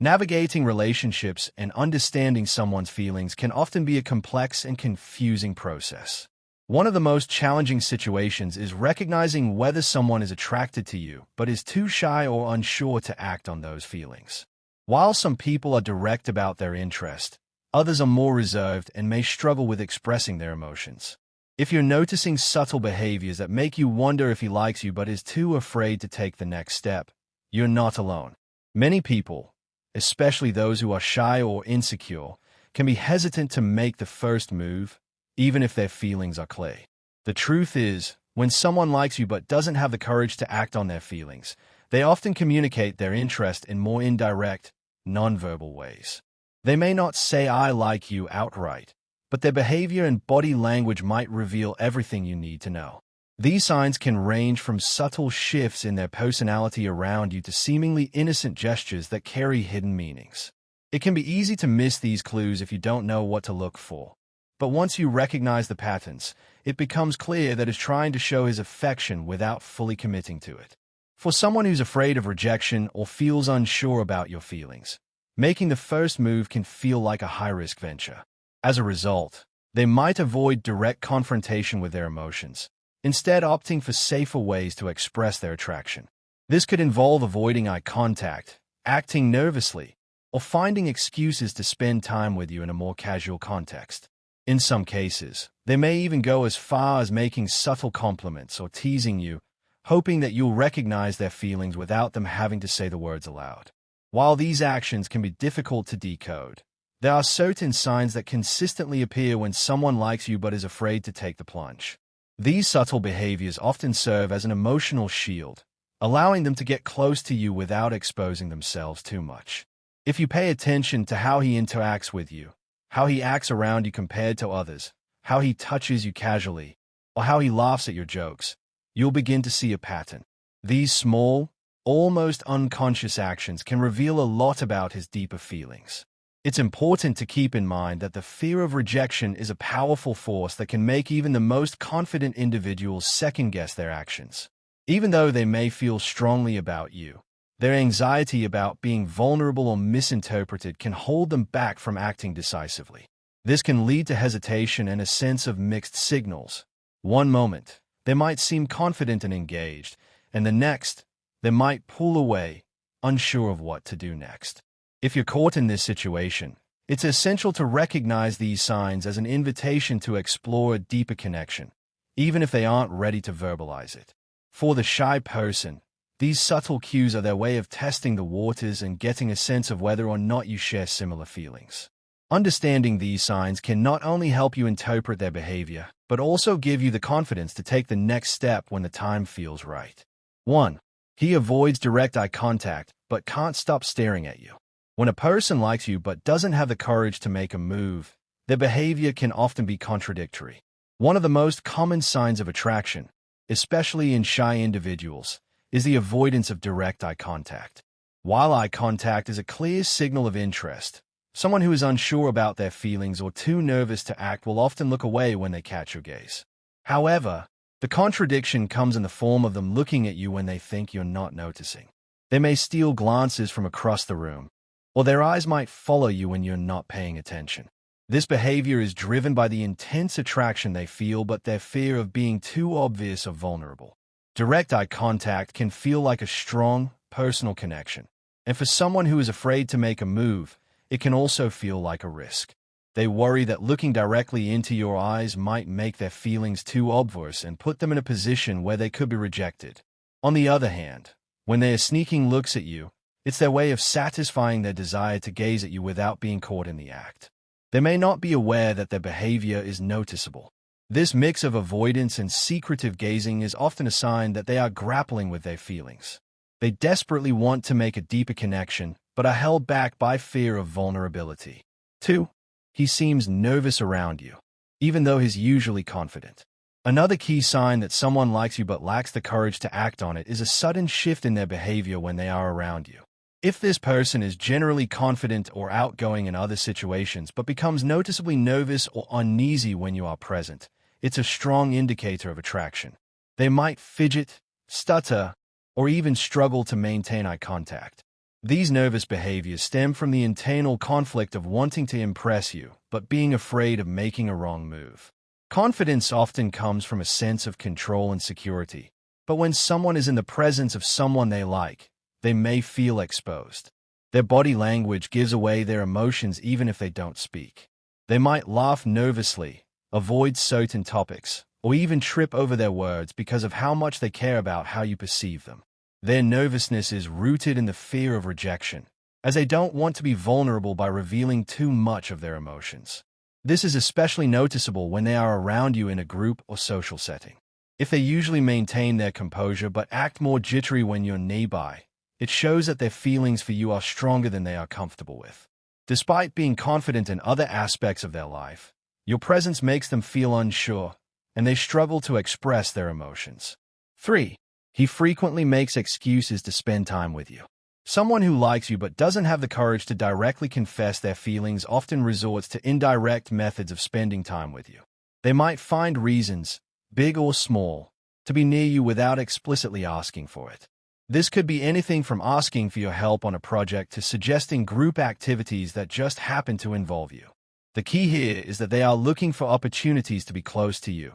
Navigating relationships and understanding someone's feelings can often be a complex and confusing process. One of the most challenging situations is recognizing whether someone is attracted to you but is too shy or unsure to act on those feelings. While some people are direct about their interest, others are more reserved and may struggle with expressing their emotions. If you're noticing subtle behaviors that make you wonder if he likes you but is too afraid to take the next step, you're not alone. Many people, especially those who are shy or insecure, can be hesitant to make the first move, even if their feelings are clear. The truth is, when someone likes you but doesn't have the courage to act on their feelings, they often communicate their interest in more indirect, nonverbal ways. They may not say "I like you" outright, but their behavior and body language might reveal everything you need to know. These signs can range from subtle shifts in their personality around you to seemingly innocent gestures that carry hidden meanings. It can be easy to miss these clues if you don't know what to look for. But once you recognize the patterns, it becomes clear that he's trying to show his affection without fully committing to it. For someone who's afraid of rejection or feels unsure about your feelings, making the first move can feel like a high-risk venture. As a result, they might avoid direct confrontation with their emotions, instead opting for safer ways to express their attraction. This could involve avoiding eye contact, acting nervously, or finding excuses to spend time with you in a more casual context. In some cases, they may even go as far as making subtle compliments or teasing you, hoping that you'll recognize their feelings without them having to say the words aloud. While these actions can be difficult to decode, there are certain signs that consistently appear when someone likes you but is afraid to take the plunge. These subtle behaviors often serve as an emotional shield, allowing them to get close to you without exposing themselves too much. If you pay attention to how he interacts with you, how he acts around you compared to others, how he touches you casually, or how he laughs at your jokes, you'll begin to see a pattern. These small, almost unconscious actions can reveal a lot about his deeper feelings. It's important to keep in mind that the fear of rejection is a powerful force that can make even the most confident individuals second-guess their actions. Even though they may feel strongly about you, their anxiety about being vulnerable or misinterpreted can hold them back from acting decisively. This can lead to hesitation and a sense of mixed signals. One moment, they might seem confident and engaged, and the next, they might pull away, unsure of what to do next. If you're caught in this situation, it's essential to recognize these signs as an invitation to explore a deeper connection, even if they aren't ready to verbalize it. For the shy person, these subtle cues are their way of testing the waters and getting a sense of whether or not you share similar feelings. Understanding these signs can not only help you interpret their behavior, but also give you the confidence to take the next step when the time feels right. 1. He avoids direct eye contact, but can't stop staring at you. When a person likes you but doesn't have the courage to make a move, their behavior can often be contradictory. One of the most common signs of attraction, especially in shy individuals, is the avoidance of direct eye contact. While eye contact is a clear signal of interest, someone who is unsure about their feelings or too nervous to act will often look away when they catch your gaze. However, the contradiction comes in the form of them looking at you when they think you're not noticing. They may steal glances from across the room, or their eyes might follow you when you're not paying attention. This behavior is driven by the intense attraction they feel but their fear of being too obvious or vulnerable. Direct eye contact can feel like a strong, personal connection, and for someone who is afraid to make a move, it can also feel like a risk. They worry that looking directly into your eyes might make their feelings too obvious and put them in a position where they could be rejected. On the other hand, when they are sneaking looks at you, it's their way of satisfying their desire to gaze at you without being caught in the act. They may not be aware that their behavior is noticeable. This mix of avoidance and secretive gazing is often a sign that they are grappling with their feelings. They desperately want to make a deeper connection, but are held back by fear of vulnerability. 2. He seems nervous around you, even though he's usually confident. Another key sign that someone likes you but lacks the courage to act on it is a sudden shift in their behavior when they are around you. If this person is generally confident or outgoing in other situations but becomes noticeably nervous or uneasy when you are present, it's a strong indicator of attraction. They might fidget, stutter, or even struggle to maintain eye contact. These nervous behaviors stem from the internal conflict of wanting to impress you, but being afraid of making a wrong move. Confidence often comes from a sense of control and security, but when someone is in the presence of someone they like, they may feel exposed. Their body language gives away their emotions even if they don't speak. They might laugh nervously, avoid certain topics, or even trip over their words because of how much they care about how you perceive them. Their nervousness is rooted in the fear of rejection, as they don't want to be vulnerable by revealing too much of their emotions. This is especially noticeable when they are around you in a group or social setting. If they usually maintain their composure but act more jittery when you're nearby, it shows that their feelings for you are stronger than they are comfortable with. Despite being confident in other aspects of their life, your presence makes them feel unsure, and they struggle to express their emotions. 3. He frequently makes excuses to spend time with you. Someone who likes you but doesn't have the courage to directly confess their feelings often resorts to indirect methods of spending time with you. They might find reasons, big or small, to be near you without explicitly asking for it. This could be anything from asking for your help on a project to suggesting group activities that just happen to involve you. The key here is that they are looking for opportunities to be close to you,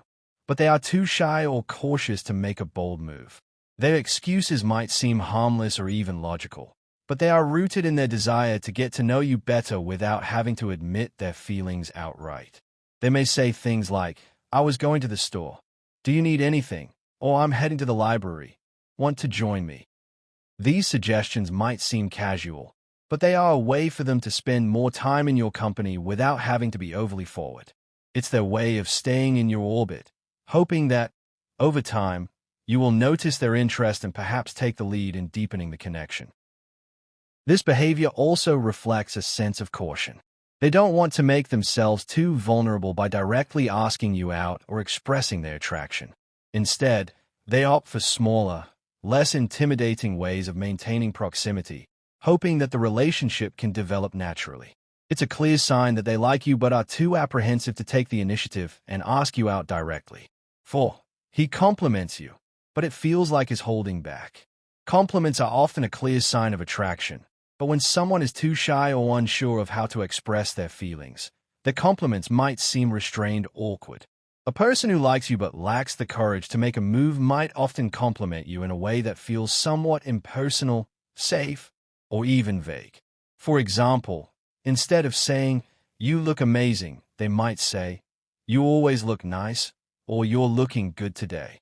but they are too shy or cautious to make a bold move. Their excuses might seem harmless or even logical, but they are rooted in their desire to get to know you better without having to admit their feelings outright. They may say things like, "I was going to the store. Do you need anything?" Or "I'm heading to the library. Want to join me?" These suggestions might seem casual, but they are a way for them to spend more time in your company without having to be overly forward. It's their way of staying in your orbit, hoping that, over time, you will notice their interest and perhaps take the lead in deepening the connection. This behavior also reflects a sense of caution. They don't want to make themselves too vulnerable by directly asking you out or expressing their attraction. Instead, they opt for smaller, less intimidating ways of maintaining proximity, hoping that the relationship can develop naturally. It's a clear sign that they like you but are too apprehensive to take the initiative and ask you out directly. 4. He compliments you, but it feels like he's holding back. Compliments are often a clear sign of attraction, but when someone is too shy or unsure of how to express their feelings, their compliments might seem restrained or awkward. A person who likes you but lacks the courage to make a move might often compliment you in a way that feels somewhat impersonal, safe, or even vague. For example, instead of saying, "You look amazing," they might say, "You always look nice," or "You're looking good today."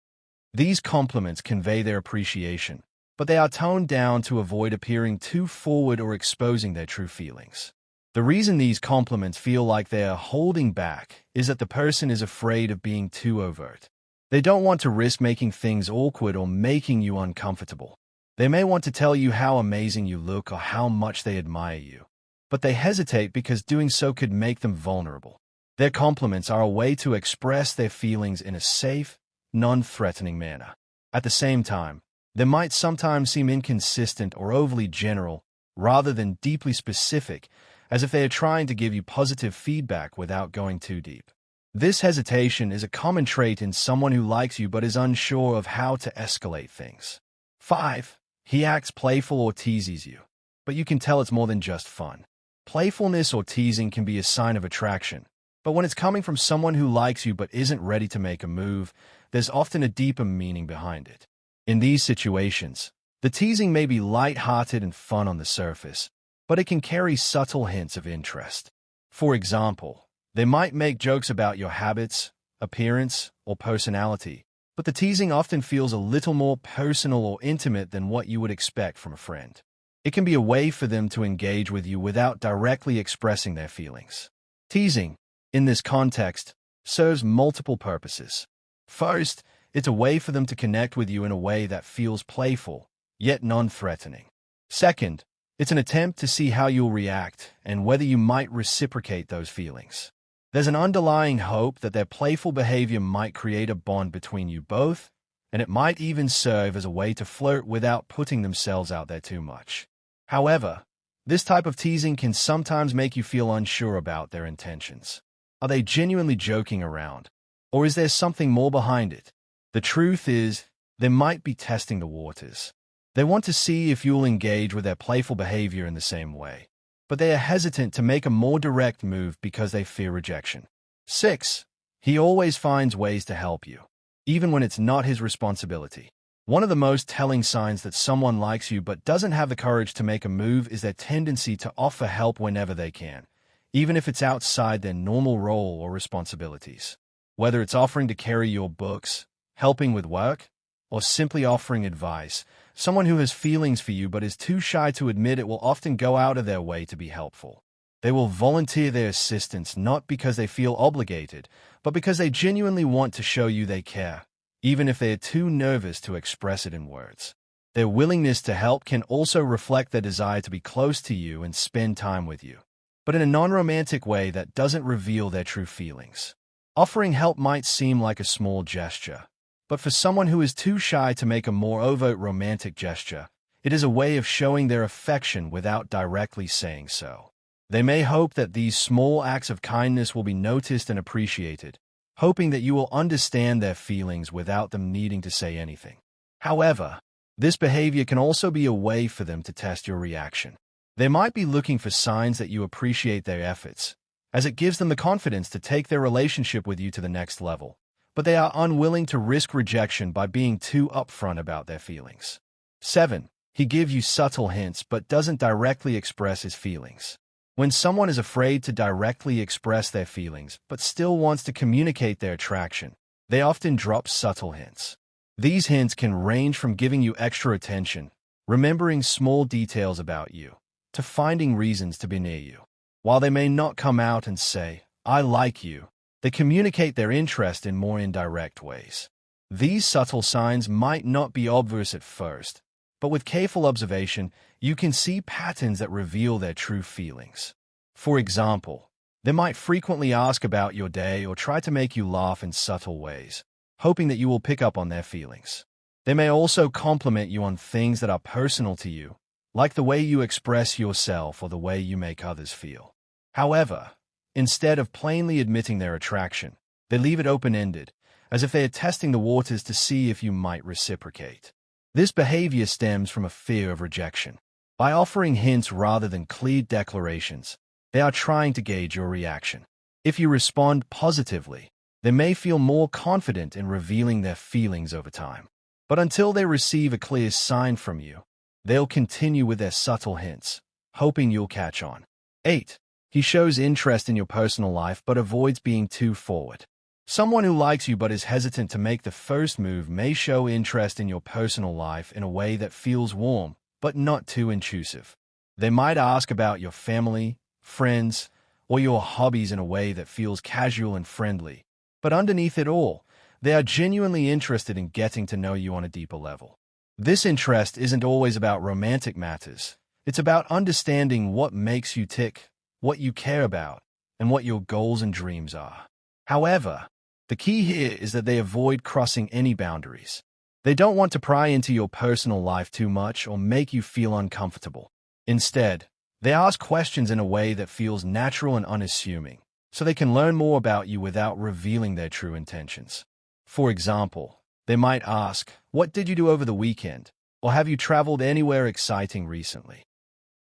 These compliments convey their appreciation, but they are toned down to avoid appearing too forward or exposing their true feelings. The reason these compliments feel like they are holding back is that the person is afraid of being too overt. They don't want to risk making things awkward or making you uncomfortable. They may want to tell you how amazing you look or how much they admire you, but they hesitate because doing so could make them vulnerable. Their compliments are a way to express their feelings in a safe, non-threatening manner. At the same time, they might sometimes seem inconsistent or overly general rather than deeply specific, as if they are trying to give you positive feedback without going too deep. This hesitation is a common trait in someone who likes you but is unsure of how to escalate things. 5. He acts playful or teases you, but you can tell it's more than just fun. Playfulness or teasing can be a sign of attraction, but when it's coming from someone who likes you but isn't ready to make a move, there's often a deeper meaning behind it. In these situations, the teasing may be light-hearted and fun on the surface, but it can carry subtle hints of interest. For example, they might make jokes about your habits, appearance, or personality, but the teasing often feels a little more personal or intimate than what you would expect from a friend. It can be a way for them to engage with you without directly expressing their feelings. Teasing, in this context, serves multiple purposes. First, it's a way for them to connect with you in a way that feels playful, yet non-threatening. Second, it's an attempt to see how you'll react and whether you might reciprocate those feelings. There's an underlying hope that their playful behavior might create a bond between you both, and it might even serve as a way to flirt without putting themselves out there too much. However, this type of teasing can sometimes make you feel unsure about their intentions. Are they genuinely joking around, or is there something more behind it? The truth is, they might be testing the waters. They want to see if you'll engage with their playful behavior in the same way, but they are hesitant to make a more direct move because they fear rejection. 6. He always finds ways to help you, even when it's not his responsibility. One of the most telling signs that someone likes you but doesn't have the courage to make a move is their tendency to offer help whenever they can, even if it's outside their normal role or responsibilities. Whether it's offering to carry your books, helping with work, or simply offering advice, someone who has feelings for you but is too shy to admit it will often go out of their way to be helpful. They will volunteer their assistance not because they feel obligated, but because they genuinely want to show you they care, even if they are too nervous to express it in words. Their willingness to help can also reflect their desire to be close to you and spend time with you, but in a non-romantic way that doesn't reveal their true feelings. Offering help might seem like a small gesture, but for someone who is too shy to make a more overt romantic gesture, it is a way of showing their affection without directly saying so. They may hope that these small acts of kindness will be noticed and appreciated, hoping that you will understand their feelings without them needing to say anything. However, this behavior can also be a way for them to test your reaction. They might be looking for signs that you appreciate their efforts, as it gives them the confidence to take their relationship with you to the next level, but they are unwilling to risk rejection by being too upfront about their feelings. 7. He gives you subtle hints but doesn't directly express his feelings. When someone is afraid to directly express their feelings but still wants to communicate their attraction, they often drop subtle hints. These hints can range from giving you extra attention, remembering small details about you, to finding reasons to be near you. While they may not come out and say, "I like you," they communicate their interest in more indirect ways. These subtle signs might not be obvious at first, but with careful observation, you can see patterns that reveal their true feelings. For example, they might frequently ask about your day or try to make you laugh in subtle ways, hoping that you will pick up on their feelings. They may also compliment you on things that are personal to you, like the way you express yourself or the way you make others feel. However, instead of plainly admitting their attraction, they leave it open-ended, as if they are testing the waters to see if you might reciprocate. This behavior stems from a fear of rejection. By offering hints rather than clear declarations, they are trying to gauge your reaction. If you respond positively, they may feel more confident in revealing their feelings over time. But until they receive a clear sign from you, they'll continue with their subtle hints, hoping you'll catch on. 8. He shows interest in your personal life but avoids being too forward. Someone who likes you but is hesitant to make the first move may show interest in your personal life in a way that feels warm, but not too intrusive. They might ask about your family, friends, or your hobbies in a way that feels casual and friendly, but underneath it all, they are genuinely interested in getting to know you on a deeper level. This interest isn't always about romantic matters. It's about understanding what makes you tick, what you care about, and what your goals and dreams are. However, the key here is that they avoid crossing any boundaries. They don't want to pry into your personal life too much or make you feel uncomfortable. Instead, they ask questions in a way that feels natural and unassuming, so they can learn more about you without revealing their true intentions. For example, they might ask, "What did you do over the weekend?" Or "Have you traveled anywhere exciting recently?"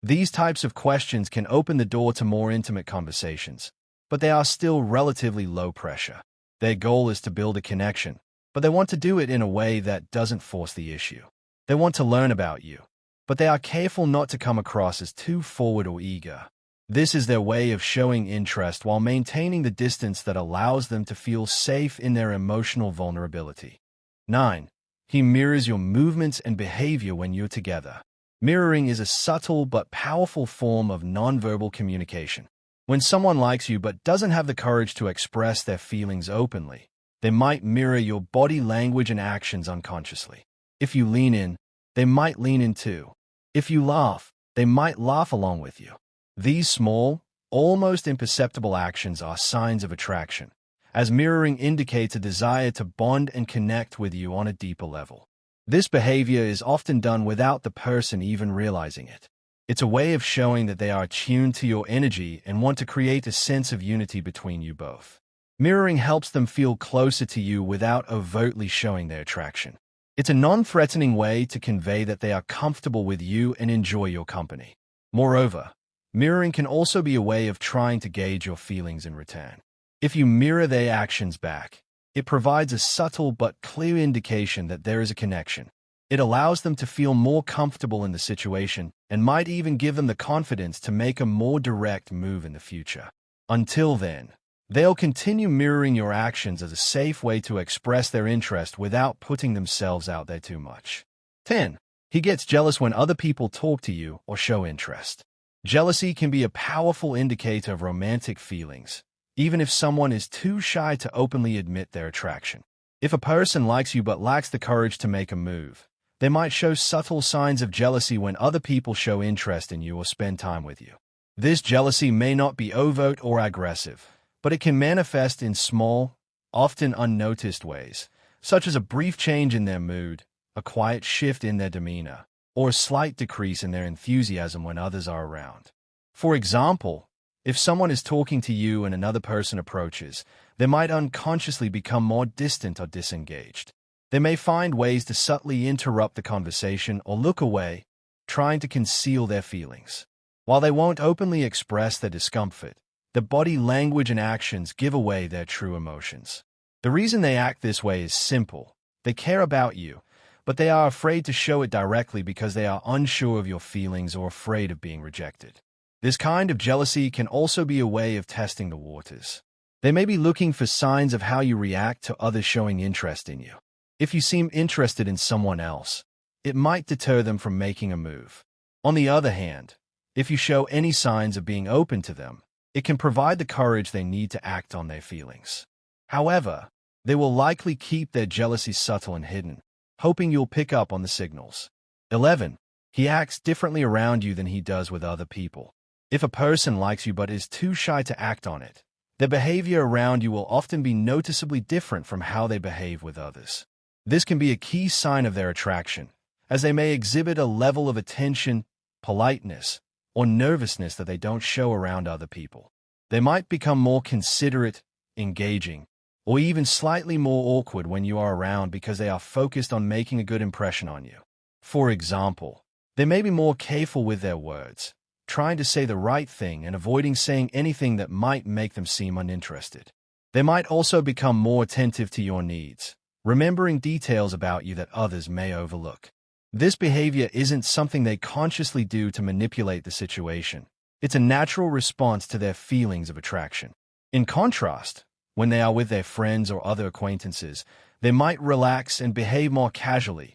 These types of questions can open the door to more intimate conversations, but they are still relatively low pressure. Their goal is to build a connection, but they want to do it in a way that doesn't force the issue. They want to learn about you, but they are careful not to come across as too forward or eager. This is their way of showing interest while maintaining the distance that allows them to feel safe in their emotional vulnerability. 9. He mirrors your movements and behavior when you're together. Mirroring is a subtle but powerful form of nonverbal communication. When someone likes you but doesn't have the courage to express their feelings openly, they might mirror your body language and actions unconsciously. If you lean in, they might lean in too. If you laugh, they might laugh along with you. These small, almost imperceptible actions are signs of attraction, as mirroring indicates a desire to bond and connect with you on a deeper level. This behavior is often done without the person even realizing it. It's a way of showing that they are attuned to your energy and want to create a sense of unity between you both. Mirroring helps them feel closer to you without overtly showing their attraction. It's a non-threatening way to convey that they are comfortable with you and enjoy your company. Moreover, mirroring can also be a way of trying to gauge your feelings in return. If you mirror their actions back, it provides a subtle but clear indication that there is a connection. It allows them to feel more comfortable in the situation and might even give them the confidence to make a more direct move in the future. Until then, they'll continue mirroring your actions as a safe way to express their interest without putting themselves out there too much. 10. He gets jealous when other people talk to you or show interest. Jealousy can be a powerful indicator of romantic feelings, even if someone is too shy to openly admit their attraction. If a person likes you but lacks the courage to make a move, they might show subtle signs of jealousy when other people show interest in you or spend time with you. This jealousy may not be overt or aggressive, but it can manifest in small, often unnoticed ways, such as a brief change in their mood, a quiet shift in their demeanor, or a slight decrease in their enthusiasm when others are around. For example, if someone is talking to you and another person approaches, they might unconsciously become more distant or disengaged. They may find ways to subtly interrupt the conversation or look away, trying to conceal their feelings. While they won't openly express their discomfort, their body language and actions give away their true emotions. The reason they act this way is simple. They care about you, but they are afraid to show it directly because they are unsure of your feelings or afraid of being rejected. This kind of jealousy can also be a way of testing the waters. They may be looking for signs of how you react to others showing interest in you. If you seem interested in someone else, it might deter them from making a move. On the other hand, if you show any signs of being open to them, it can provide the courage they need to act on their feelings. However, they will likely keep their jealousy subtle and hidden, hoping you'll pick up on the signals. 11. He acts differently around you than he does with other people. If a person likes you but is too shy to act on it, their behavior around you will often be noticeably different from how they behave with others. This can be a key sign of their attraction, as they may exhibit a level of attention, politeness, or nervousness that they don't show around other people. They might become more considerate, engaging, or even slightly more awkward when you are around because they are focused on making a good impression on you. For example, they may be more careful with their words, trying to say the right thing and avoiding saying anything that might make them seem uninterested. They might also become more attentive to your needs, remembering details about you that others may overlook. This behavior isn't something they consciously do to manipulate the situation. It's a natural response to their feelings of attraction. In contrast, when they are with their friends or other acquaintances, they might relax and behave more casually,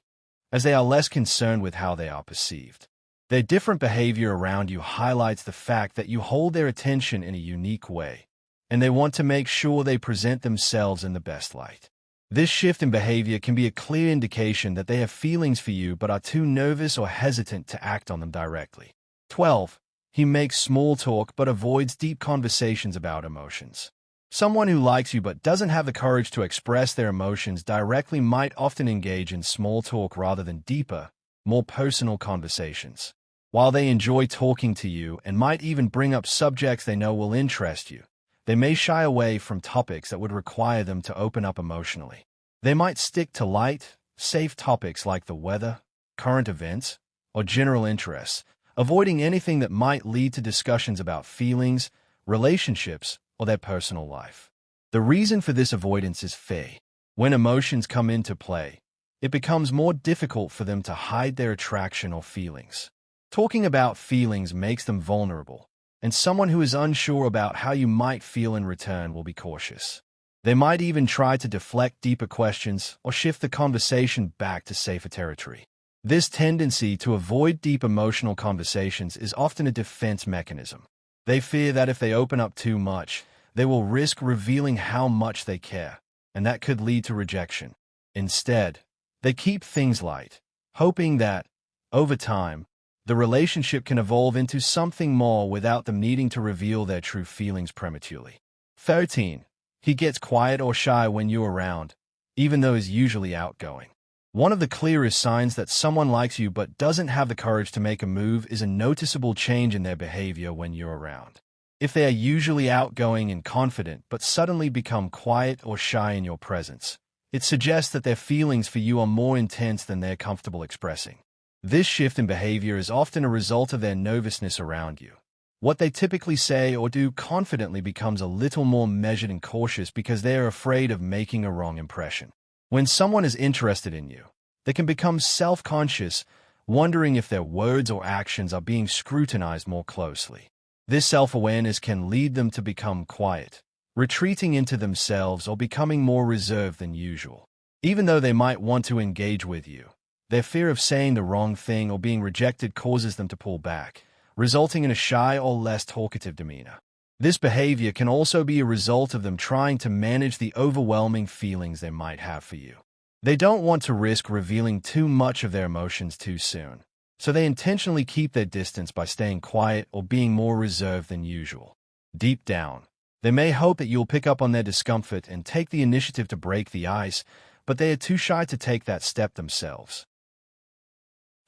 as they are less concerned with how they are perceived. Their different behavior around you highlights the fact that you hold their attention in a unique way, and they want to make sure they present themselves in the best light. This shift in behavior can be a clear indication that they have feelings for you but are too nervous or hesitant to act on them directly. 12. He makes small talk but avoids deep conversations about emotions. Someone who likes you but doesn't have the courage to express their emotions directly might often engage in small talk rather than deeper, more personal conversations. While they enjoy talking to you and might even bring up subjects they know will interest you, they may shy away from topics that would require them to open up emotionally. They might stick to light, safe topics like the weather, current events, or general interests, avoiding anything that might lead to discussions about feelings, relationships, or their personal life. The reason for this avoidance is fair. When emotions come into play, it becomes more difficult for them to hide their attraction or feelings. Talking about feelings makes them vulnerable, and someone who is unsure about how you might feel in return will be cautious. They might even try to deflect deeper questions or shift the conversation back to safer territory. This tendency to avoid deep emotional conversations is often a defense mechanism. They fear that if they open up too much, they will risk revealing how much they care, and that could lead to rejection. Instead, they keep things light, hoping that, over time, the relationship can evolve into something more without them needing to reveal their true feelings prematurely. 13. He gets quiet or shy when you're around, even though he's usually outgoing. One of the clearest signs that someone likes you but doesn't have the courage to make a move is a noticeable change in their behavior when you're around. If they are usually outgoing and confident but suddenly become quiet or shy in your presence, It suggests that their feelings for you are more intense than they're comfortable expressing. This shift in behavior is often a result of their nervousness around you. What they typically say or do confidently becomes a little more measured and cautious because they are afraid of making a wrong impression. When someone is interested in you, they can become self-conscious, wondering if their words or actions are being scrutinized more closely. This self-awareness can lead them to become quiet, retreating into themselves or becoming more reserved than usual. Even though they might want to engage with you, their fear of saying the wrong thing or being rejected causes them to pull back, resulting in a shy or less talkative demeanor. This behavior can also be a result of them trying to manage the overwhelming feelings they might have for you. They don't want to risk revealing too much of their emotions too soon, so they intentionally keep their distance by staying quiet or being more reserved than usual. Deep down, they may hope that you'll pick up on their discomfort and take the initiative to break the ice, but they are too shy to take that step themselves.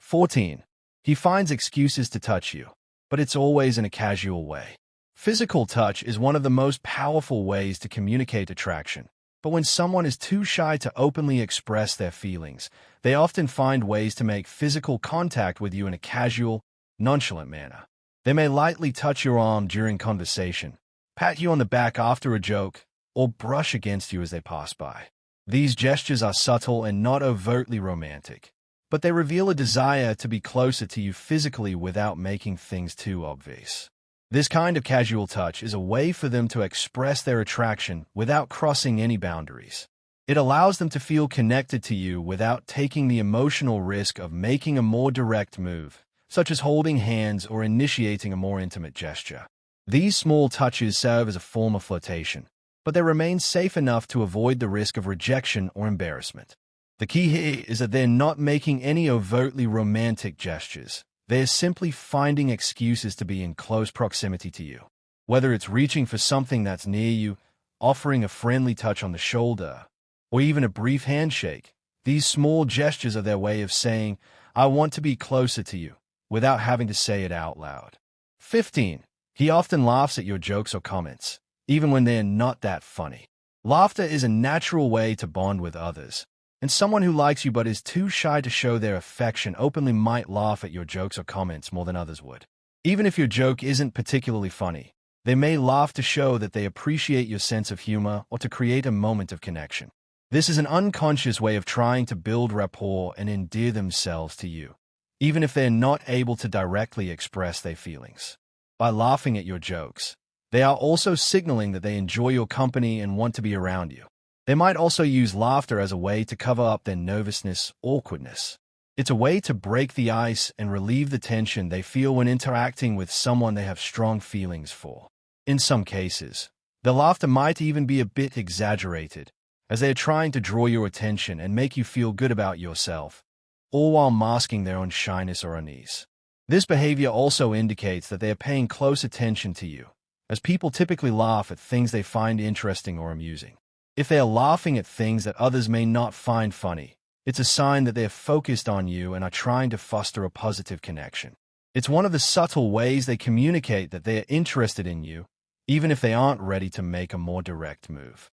14. He finds excuses to touch you, but it's always in a casual way. Physical touch is one of the most powerful ways to communicate attraction, but when someone is too shy to openly express their feelings, they often find ways to make physical contact with you in a casual, nonchalant manner. They may lightly touch your arm during conversation, pat you on the back after a joke, or brush against you as they pass by. These gestures are subtle and not overtly romantic, but they reveal a desire to be closer to you physically without making things too obvious. This kind of casual touch is a way for them to express their attraction without crossing any boundaries. It allows them to feel connected to you without taking the emotional risk of making a more direct move, such as holding hands or initiating a more intimate gesture. These small touches serve as a form of flirtation, but they remain safe enough to avoid the risk of rejection or embarrassment. The key here is that they're not making any overtly romantic gestures. They're simply finding excuses to be in close proximity to you. Whether it's reaching for something that's near you, offering a friendly touch on the shoulder, or even a brief handshake, these small gestures are their way of saying, "I want to be closer to you," without having to say it out loud. 15. He often laughs at your jokes or comments, even when they're not that funny. Laughter is a natural way to bond with others, and someone who likes you but is too shy to show their affection openly might laugh at your jokes or comments more than others would. Even if your joke isn't particularly funny, they may laugh to show that they appreciate your sense of humor or to create a moment of connection. This is an unconscious way of trying to build rapport and endear themselves to you, even if they're not able to directly express their feelings. By laughing at your jokes, they are also signaling that they enjoy your company and want to be around you. They might also use laughter as a way to cover up their nervousness, awkwardness. It's a way to break the ice and relieve the tension they feel when interacting with someone they have strong feelings for. In some cases, the laughter might even be a bit exaggerated, as they are trying to draw your attention and make you feel good about yourself, all while masking their own shyness or unease. This behavior also indicates that they are paying close attention to you, as people typically laugh at things they find interesting or amusing. If they are laughing at things that others may not find funny, it's a sign that they're focused on you and are trying to foster a positive connection. It's one of the subtle ways they communicate that they are interested in you, even if they aren't ready to make a more direct move.